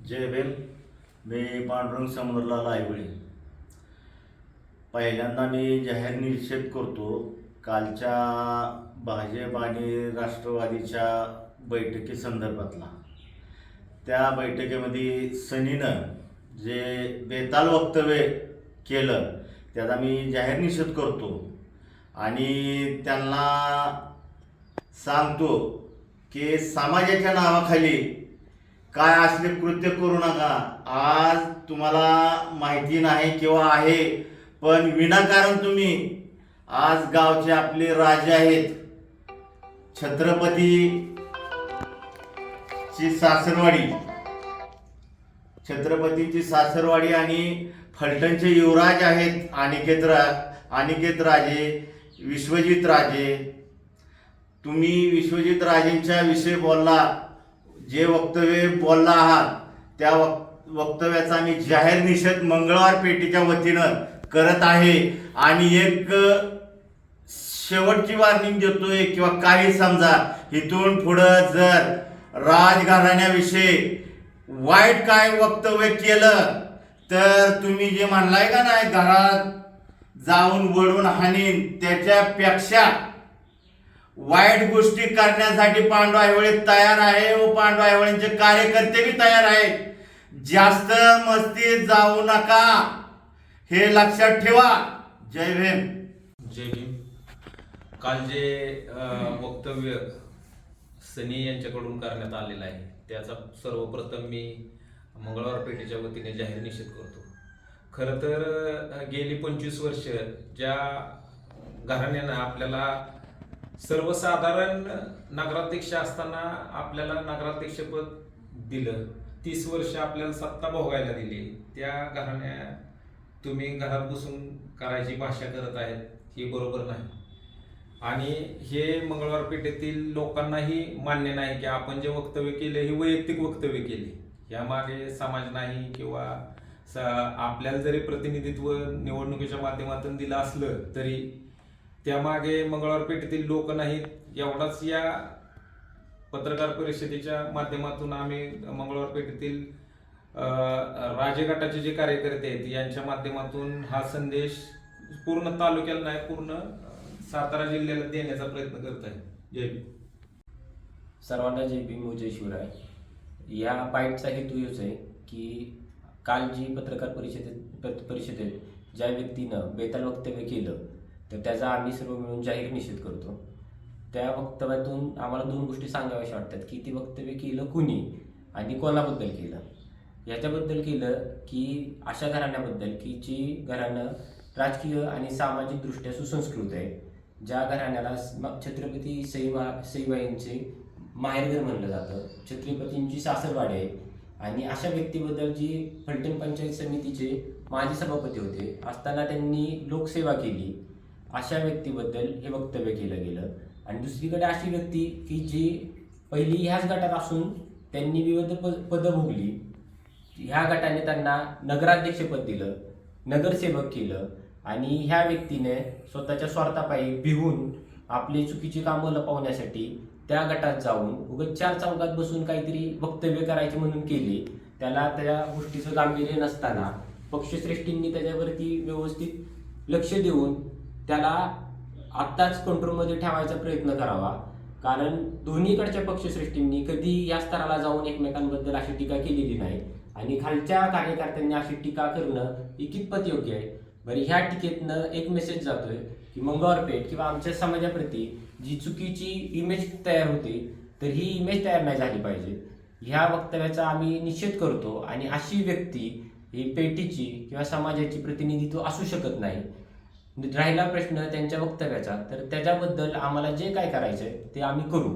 जय भीम. मी पांडुरंग समुद्रलाल आयवळे. पहिल्यांदा मी जाहीर निषेध करतो कालच्या भाजप आणि राष्ट्रवादीच्या बैठकीसंदर्भातला. त्या बैठकीमध्ये सनीनं जे बेताल वक्तव्य केलं त्याचा मी जाहीर निषेध करतो आणि त्यांना सांगतो की समाजाच्या नावाखाली काय असले कृत्य करू नका. आज तुम्हाला माहिती नाही किंवा आहे, पण विनाकारण तुम्ही आज गावचे आपले राजे आहेत, छत्रपतीची सासरवाडी आणि फलटणचे युवराज आहेत अनिकेत राजे, विश्वजित राजे. तुम्ही विश्वजित राजेंच्या विषयी बोलला, जे वक्तव्य बोलला आहात त्या वक्तव्याचा मी जाहीर निषेध मंगळवार पेठेच्या वतीनं करत आहे. आणि एक शेवटची वॉर्निंग देतोय किंवा काही समजा इथून पुढं जर राजघराण्याविषयी वाईट काय वक्तव्य केलं तर तुम्ही जे म्हणलाय का नाही घरात जाऊन वळून हाणीन, त्याच्यापेक्षा वाईट गोष्टी करण्यासाठी पांडू आयवळे तयार आहे व पांडू आयवळेंचे कार्यकर्ते बी तयार आहेत. जास्त मस्तीत जाऊ नका, हे लक्षात ठेवा. जय भीम. जय भीम. काल जे वक्तव्य सनी यांच्याकडून करण्यात आलेलं आहे त्याचा सर्वप्रथम मी मंगळवार पेठेच्या वतीने जाहीर निषेध करतो. खरं तर गेली 25 वर्ष ज्या घराण्यानं आपल्याला सर्वसाधारण नगराध्यक्ष असताना आपल्याला नगराध्यक्षपद दिलं, 30 वर्ष आपल्याला सत्ता भोगायला दिली, त्या घराण्या तुम्ही घरात बसून करायची भाषा करत आहेत, हे बरोबर नाही. आणि हे मंगळवार पेठेतील लोकांनाही मान्य नाही की आपण जे वक्तव्य केले हे वैयक्तिक वक्तव्य केले, यामागे समाज नाही किंवा आपल्याला जरी प्रतिनिधित्व निवडणुकीच्या माध्यमातून दिलं असलं तरी त्यामागे मंगळवार पेठेतील लोक नाहीत. एवढाच या पत्रकार परिषदेच्या माध्यमातून आम्ही मंगळवार पेठेतील राजगटाचे जे कार्यकर्ते आहेत यांच्या माध्यमातून हा संदेश पूर्ण तालुक्याला नाही, पूर्ण सातारा जिल्ह्याला देण्याचा प्रयत्न करत आहे. जय भीम. सर्वांना जय भीम व जय शिवराय. या बाईटचा हेतू हेच आहे की काल जी पत्रकार परिषदेत ज्या व्यक्तीनं बेताल वक्तव्य केलं तर त्याचा आम्ही सर्व मिळून जाहीर निषेध करतो. त्या वक्तव्यातून आम्हाला 2 गोष्टी सांगाव्याशा वाटतात की ती वक्तव्य केलं कुणी आणि कोणाबद्दल केलं. याच्याबद्दल केलं की अशा घराण्याबद्दल की जी घराणं राजकीय आणि सामाजिक दृष्ट्या सुसंस्कृत आहे, ज्या घराण्याला छत्रपती सईबाईंचे माहेरघर म्हणलं जातं, छत्रपतींची सासरवाडी आहे, आणि अशा व्यक्तीबद्दल जी फलटण पंचायत समितीचे माजी सभापती होते असताना त्यांनी लोकसेवा केली, अशा व्यक्तीबद्दल हे वक्तव्य केलं गेलं. आणि दुसरीकडे अशी व्यक्ती की जी पहिली ह्याच गटात असून त्यांनी विविध पदं भोगली, ह्या गटाने त्यांना नगराध्यक्षपद दिलं, नगरसेवक केलं, आणि ह्या व्यक्तीने स्वतःच्या स्वार्थापायी भिवून आपली चुकीची कामं लपवण्यासाठी त्या गटात जाऊन उगाच 4 चौकात बसून काहीतरी वक्तव्य करायचे म्हणून केले. त्याला त्या गोष्टीचं गांभीर्य नसताना पक्षश्रेष्ठींनी त्याच्यावरती व्यवस्थित लक्ष देऊन त्याला आत्ताच कंट्रोलमध्ये ठेवायचा प्रयत्न करावा. कारण दोन्हीकडच्या पक्षश्रेष्ठींनी कधी या स्तराला जाऊन एकमेकांबद्दल अशी टीका केलेली नाही, आणि खालच्या कार्यकर्त्यांनी अशी टीका करणं ही कितपत योग्य आहे. बरं, ह्या टीकेतनं एक मेसेज जातोय की मंगळवार पेठ किंवा आमच्या समाजाप्रती जी चुकीची इमेज तयार होते तर ही इमेज तयार नाही झाली पाहिजे. ह्या वक्तव्याचा आम्ही निषेध करतो, आणि अशी व्यक्ती ही पेठीची किंवा समाजाची प्रतिनिधित्व असू शकत नाही. राहिला प्रश्न त्यांच्या वक्तव्याचा, तर त्याच्याबद्दल आम्हाला जे काय करायचंय ते आम्ही करू.